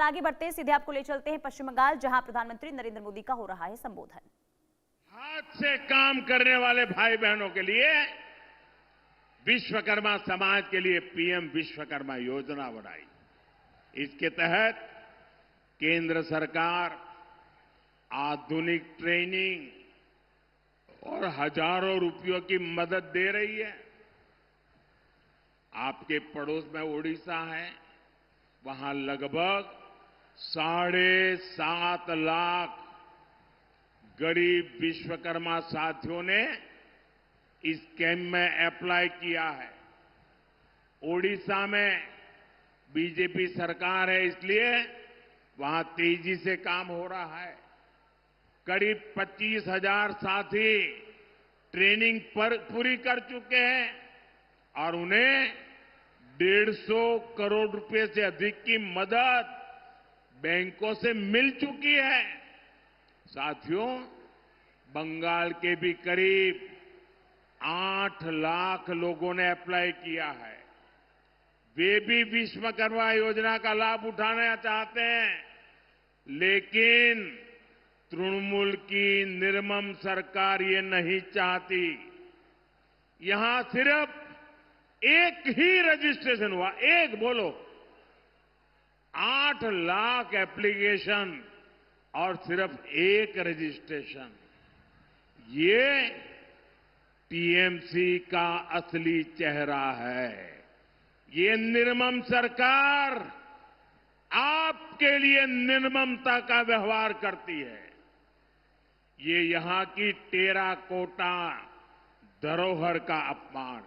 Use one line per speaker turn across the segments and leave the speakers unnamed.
आगे बढ़ते हैं, सीधे आपको ले चलते हैं पश्चिम बंगाल, जहां प्रधानमंत्री नरेंद्र मोदी का हो रहा है संबोधन।
हाथ से काम करने वाले भाई बहनों के लिए विश्वकर्मा समाज के लिए पीएम विश्वकर्मा योजना बनाई। इसके तहत केंद्र सरकार आधुनिक ट्रेनिंग और हजारों रुपयों की मदद दे रही है। आपके पड़ोस में ओडिशा है, वहां लगभग 7.5 लाख गरीब विश्वकर्मा साथियों ने इस कैंप में अप्लाई किया है। ओडिशा में बीजेपी सरकार है, इसलिए वहां तेजी से काम हो रहा है। करीब 25,000 साथी ट्रेनिंग पूरी कर चुके हैं और उन्हें 150 करोड़ रुपए से अधिक की मदद बैंकों से मिल चुकी है। साथियों, बंगाल के भी करीब 8 लाख लोगों ने अप्लाई किया है। वे भी विश्वकर्मा योजना का लाभ उठाना चाहते हैं, लेकिन तृणमूल की निर्मम सरकार ये नहीं चाहती। यहां सिर्फ एक ही रजिस्ट्रेशन हुआ, एक बोलो, 8 लाख एप्लीकेशन और सिर्फ एक रजिस्ट्रेशन। ये टीएमसी का असली चेहरा है। ये निर्मम सरकार आपके लिए निर्ममता का व्यवहार करती है। ये यहां की टेराकोटा धरोहर का अपमान है।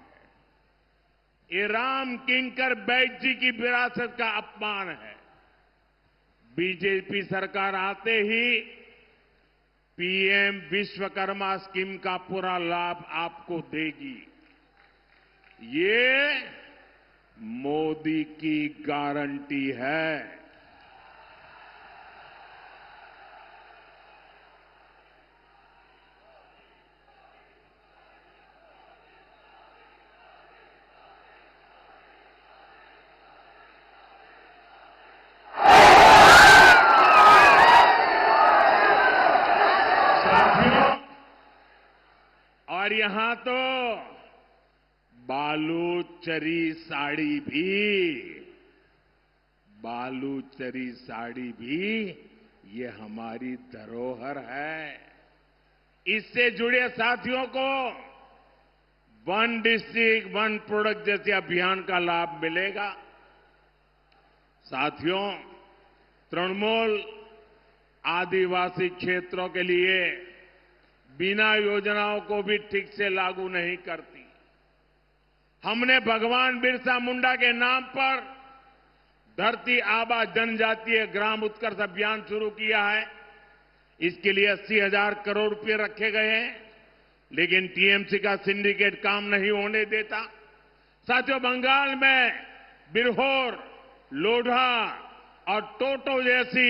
ये राम किंकर बैठ जी की विरासत का अपमान है। बीजेपी सरकार आते ही पीएम विश्वकर्मा स्कीम का पूरा लाभ आपको देगी। ये मोदी की गारंटी है। और यहां तो बालूचरी साड़ी भी ये हमारी धरोहर है। इससे जुड़े साथियों को वन डिस्ट्रिक्ट वन प्रोडक्ट जैसे अभियान का लाभ मिलेगा। साथियों, तृणमूल आदिवासी क्षेत्रों के लिए बिना योजनाओं को भी ठीक से लागू नहीं करती। हमने भगवान बिरसा मुंडा के नाम पर धरती आबा जनजातीय ग्राम उत्कर्ष अभियान शुरू किया है। इसके लिए 80,000 करोड़ रुपए रखे गए हैं, लेकिन टीएमसी का सिंडिकेट काम नहीं होने देता। साथियों, बंगाल में बिरहोर, लोढ़ा और टोटो जैसी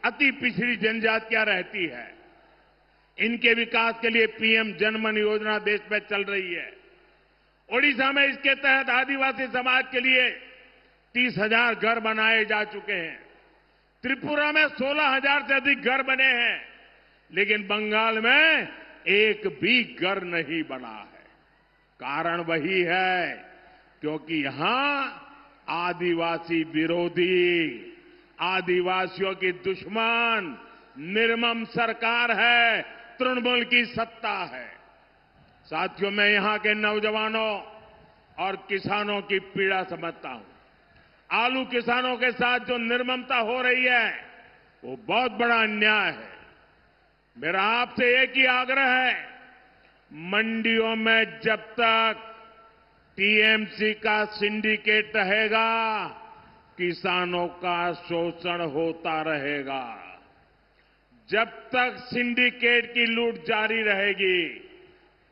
अति पिछड़ी जनजातियां रहती है। इनके विकास के लिए पीएम जनमन योजना देश में चल रही है। ओडिशा में इसके तहत आदिवासी समाज के लिए 30,000 घर बनाए जा चुके हैं। त्रिपुरा में 16,000 से अधिक घर बने हैं, लेकिन बंगाल में एक भी घर नहीं बना है। कारण वही है क्योंकि यहां आदिवासी विरोधी, आदिवासियों की दुश्मन निर्मम सरकार है, तृणमूल की सत्ता है। साथियों, मैं यहां के नौजवानों और किसानों की पीड़ा समझता हूं। आलू किसानों के साथ जो निर्ममता हो रही है, वो बहुत बड़ा अन्याय है। मेरा आपसे एक ही आग्रह है, मंडियों में जब तक टीएमसी का सिंडिकेट रहेगा, किसानों का शोषण होता रहेगा। जब तक सिंडिकेट की लूट जारी रहेगी,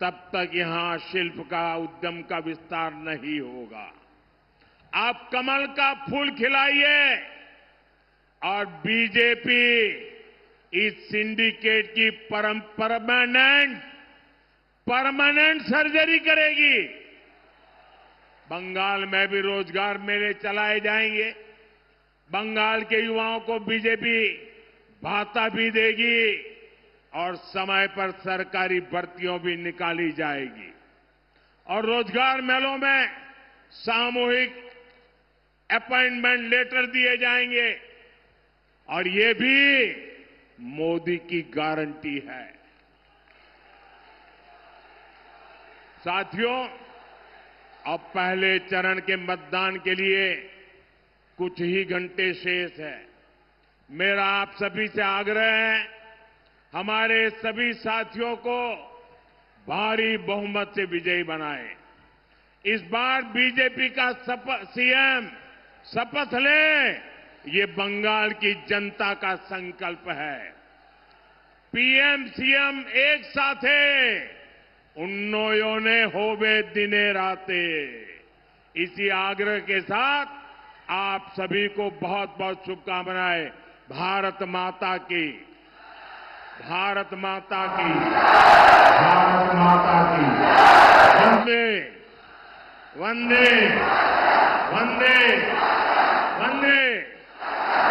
तब तक यहां शिल्प का, उद्यम का विस्तार नहीं होगा। आप कमल का फूल खिलाइए और बीजेपी इस सिंडिकेट की परमानेंट सर्जरी करेगी। बंगाल में भी रोजगार मेले चलाए जाएंगे। बंगाल के युवाओं को बीजेपी भाता भी देगी और समय पर सरकारी भर्तियों भी निकाली जाएगी और रोजगार मेलों में सामूहिक अपॉइंटमेंट लेटर दिए जाएंगे और ये भी मोदी की गारंटी है। साथियों, अब पहले चरण के मतदान के लिए कुछ ही घंटे शेष है। मेरा आप सभी से आग्रह है, हमारे सभी साथियों को भारी बहुमत से विजयी बनाएं। इस बार बीजेपी का सीएम शपथ ले, ये बंगाल की जनता का संकल्प है। पीएम सीएम एक साथ उन्नोयोने होवे दिने राते। इसी आग्रह के साथ आप सभी को बहुत बहुत शुभकामनाएं। भारत माता की, भारत माता की, भारत माता की। वंदे वंदे वंदे वंदे।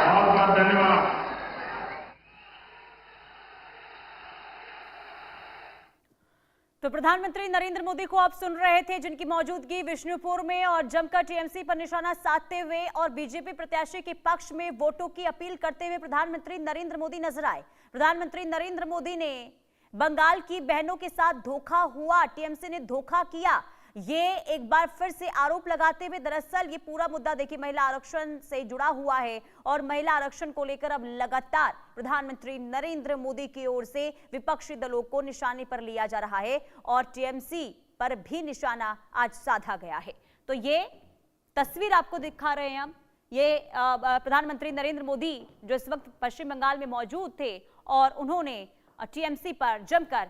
बहुत बहुत धन्यवाद।
तो प्रधानमंत्री नरेंद्र मोदी को आप सुन रहे थे, जिनकी मौजूदगी विष्णुपुर में और जमकर टीएमसी पर निशाना साधते हुए और बीजेपी प्रत्याशी के पक्ष में वोटों की अपील करते हुए प्रधानमंत्री नरेंद्र मोदी नजर आए। प्रधानमंत्री नरेंद्र मोदी ने बंगाल की बहनों के साथ धोखा हुआ, टीएमसी ने धोखा किया, ये एक बार फिर से आरोप लगाते हुए, दरअसल ये पूरा मुद्दा देखिए महिला आरक्षण से जुड़ा हुआ है और महिला आरक्षण को लेकर अब लगातार प्रधानमंत्री नरेंद्र मोदी की ओर से विपक्षी दलों को निशाने पर लिया जा रहा है और टीएमसी पर भी निशाना आज साधा गया है। तो ये तस्वीर आपको दिखा रहे हैं हम, ये प्रधानमंत्री नरेंद्र मोदी जो इस वक्त पश्चिम बंगाल में मौजूद थे और उन्होंने टीएमसी पर जमकर